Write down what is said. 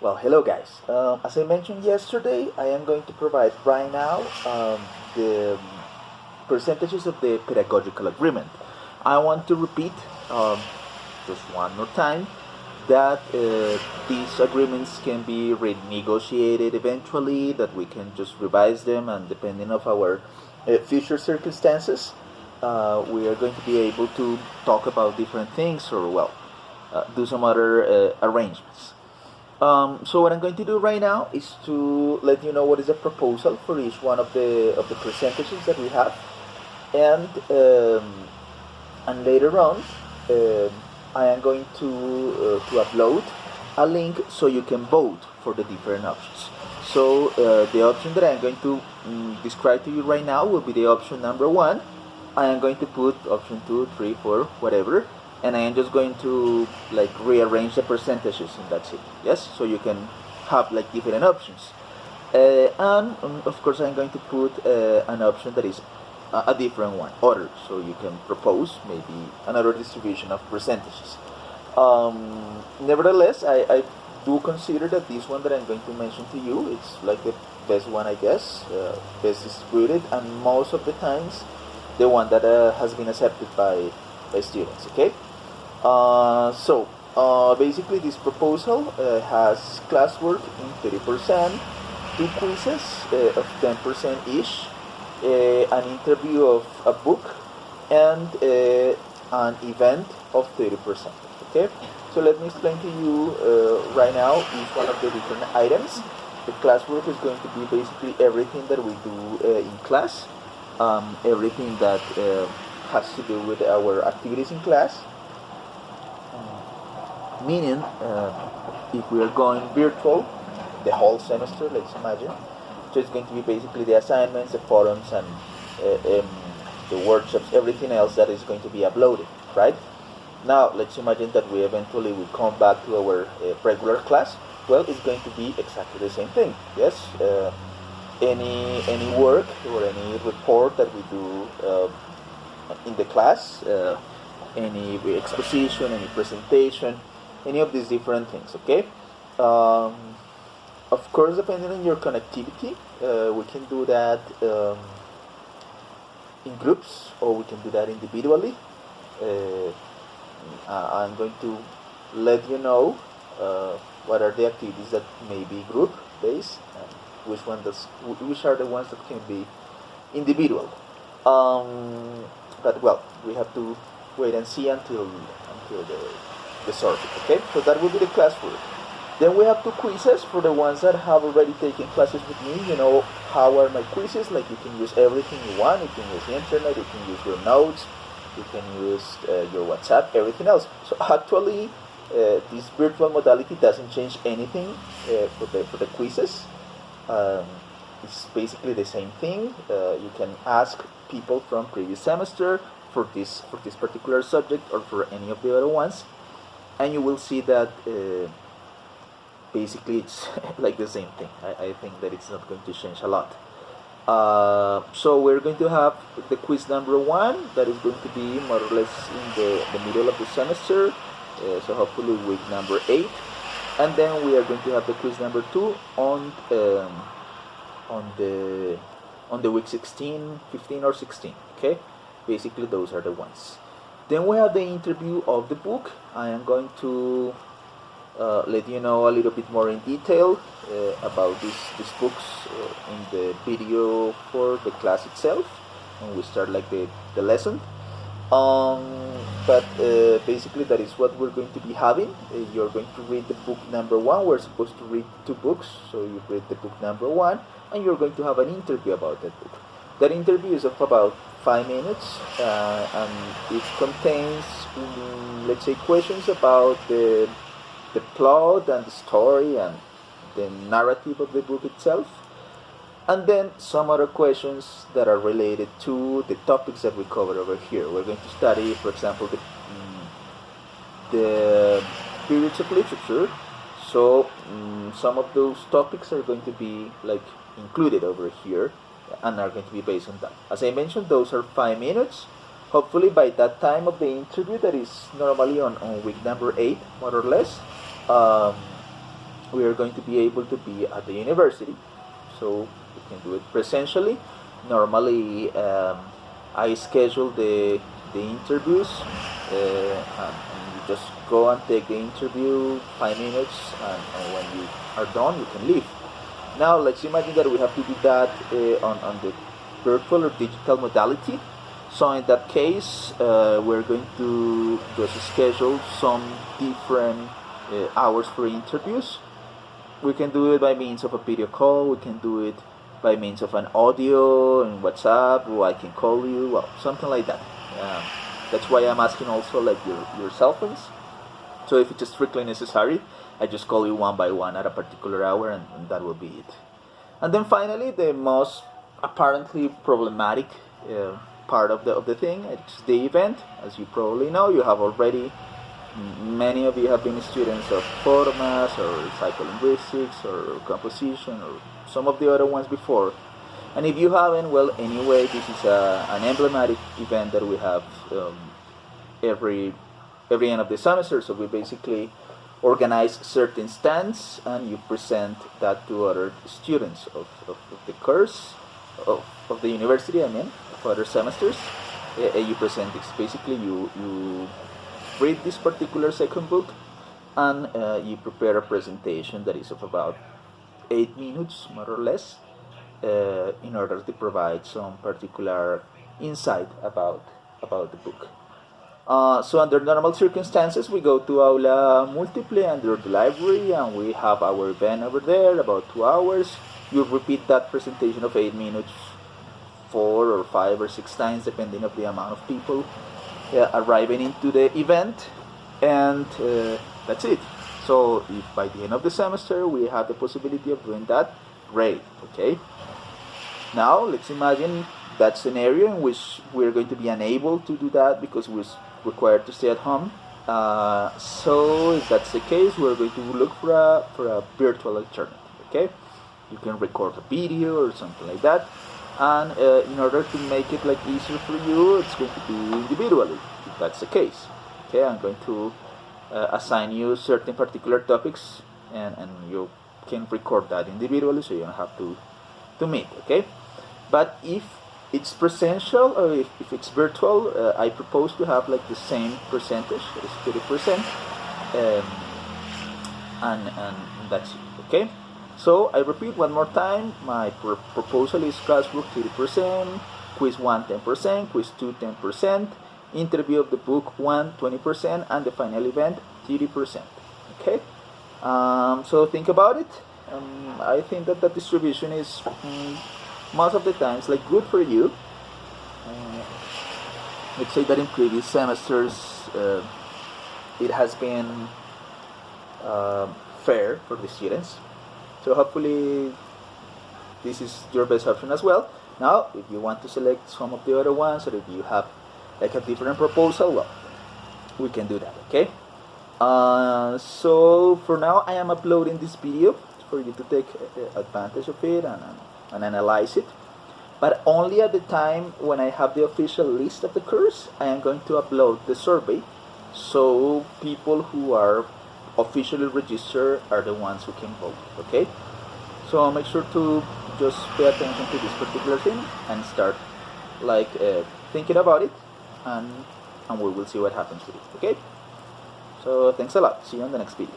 Well, hello guys. As I mentioned yesterday, I am going to provide right now the percentages of the pedagogical agreement. I want to repeat just one more time that these agreements can be renegotiated eventually, that we can just revise them, and depending of our future circumstances, we are going to be able to talk about different things or, well, do some other arrangements. So what I'm going to do right now is to let you know what is the proposal for each one of the percentages that we have, and later on I am going to upload a link so you can vote for the different options. So the option that I'm going to describe to you right now will be the option number 1. I am going to put option 2, 3, 4, whatever, and I am just going to rearrange the percentages, and that's it. Yes, so you can have different options, and of course I'm going to put an option that is a different one, other, so you can propose maybe another distribution of percentages. Nevertheless, I do consider that this one that I'm going to mention to you, it's the best one, I guess, best distributed, and most of the times the one that has been accepted by students. Okay. So basically this proposal has classwork in 30%, 2 quizzes of 10% each, an interview of a book, and an event of 30%. Okay, so let me explain to you right now each one of the different items. The classwork is going to be basically everything that we do in class, everything that has to do with our activities in class. Meaning, if we are going virtual the whole semester, let's imagine, so it's going to be basically the assignments, the forums, and the workshops, everything else that is going to be uploaded, right? Now, let's imagine that we eventually will come back to our regular class. Well, it's going to be exactly the same thing. Yes, any work or any report that we do in the class, any exposition, any presentation, any of these different things. Okay. Of course, depending on your connectivity, we can do that in groups, or we can do that individually. I'm going to let you know what are the activities that may be group based, and which are the ones that can be individual. But well, we have to wait and see until the sorting. Okay, so that will be the classwork. Then we have 2 quizzes for the ones that have already taken classes with me. You know how are my quizzes? You can use everything you want. You can use the internet. You can use your notes. You can use your WhatsApp. Everything else. So actually, this virtual modality doesn't change anything for the quizzes. It's basically the same thing. You can ask people from previous semester for this particular subject or for any of the other ones, and you will see that basically it's the same thing. I think that it's not going to change a lot. So we're going to have the quiz number 1 that is going to be more or less in the middle of the semester, so hopefully week number 8, and then we are going to have the quiz number 2 on the week 16, 15, or 16. Okay, basically those are the ones. Then we have the interview of the book. I am going to let you know a little bit more in detail about these books in the video for the class itself, when we start the lesson. But basically that is what we're going to be having. You're going to read the book number 1. We're supposed to read 2 books, so you read the book number 1, and you're going to have an interview about that book. That interview is of about 5 minutes, and it contains, let's say, questions about the plot and the story and the narrative of the book itself, and then some other questions that are related to the topics that we cover over here. We're going to study, for example, the periods of literature, so some of those topics are going to be included over here and are going to be based on that. As I mentioned, those are 5 minutes. Hopefully by that time of the interview, that is normally on week number 8, more or less, we are going to be able to be at the university, so we can do it presentially. Normally, I schedule the interviews, and you just go and take the interview 5 minutes, and when you are done, you can leave. Now, let's imagine that we have to do that on the virtual or digital modality. So in that case, we're going to just schedule some different hours for interviews. We can do it by means of a video call. We can do it by means of an audio in WhatsApp, or I can call you, well, something like that. That's why I'm asking also like your cell phones. So if it's strictly necessary, I just call you one by one at a particular hour, and that will be it. And then finally, the most apparently problematic part of the thing, it's the event. As you probably know, you have already, many of you have been students of photomath or psycholinguistics or composition or some of the other ones before. And if you haven't, well, anyway, this is an emblematic event that we have every end of the semester. So we basically organize certain stands, and you present that to other students of the course, of the university, I mean, of other semesters. You present this. Basically, you read this particular second book, and you prepare a presentation that is of about 8 minutes, more or less, in order to provide some particular insight about the book. So under normal circumstances, we go to Aula Multiple under the library, and we have our event over there, about 2 hours. You repeat that presentation of 8 minutes 4 or 5 or 6 times, depending on the amount of people arriving into the event, and that's it. So if by the end of the semester we have the possibility of doing that, great, okay? Now let's imagine that scenario in which we're going to be unable to do that because we're required to stay at home. So if that's the case, we're going to look for a virtual alternative, okay? You can record a video or something like that, and in order to make it like easier for you, it's going to be individually, if that's the case. Okay, I'm going to assign you certain particular topics, and you can record that individually, so you don't have to meet, okay? But if it's presential, or if it's virtual, I propose to have like the same percentage, that is 30%, and that's it, okay? So I repeat one more time, my proposal is classwork 30%, quiz 1 10%, quiz 2 10%, interview of the book 1 20%, and the final event 30%, okay? So think about it. I think that distribution is most of the times like good for you. Let's say that in previous semesters it has been fair for the students. So hopefully this is your best option as well. Now, if you want to select some of the other ones, or if you have like a different proposal, well, we can do that, okay? So for now, I am uploading this video for you to take advantage of it and analyze it. But only at the time when I have the official list of the course, I am going to upload the survey. So people who are officially registered are the ones who can vote, okay? So make sure to just pay attention to this particular thing and start like thinking about it, and we will see what happens with it, okay? So thanks a lot. See you on the next video.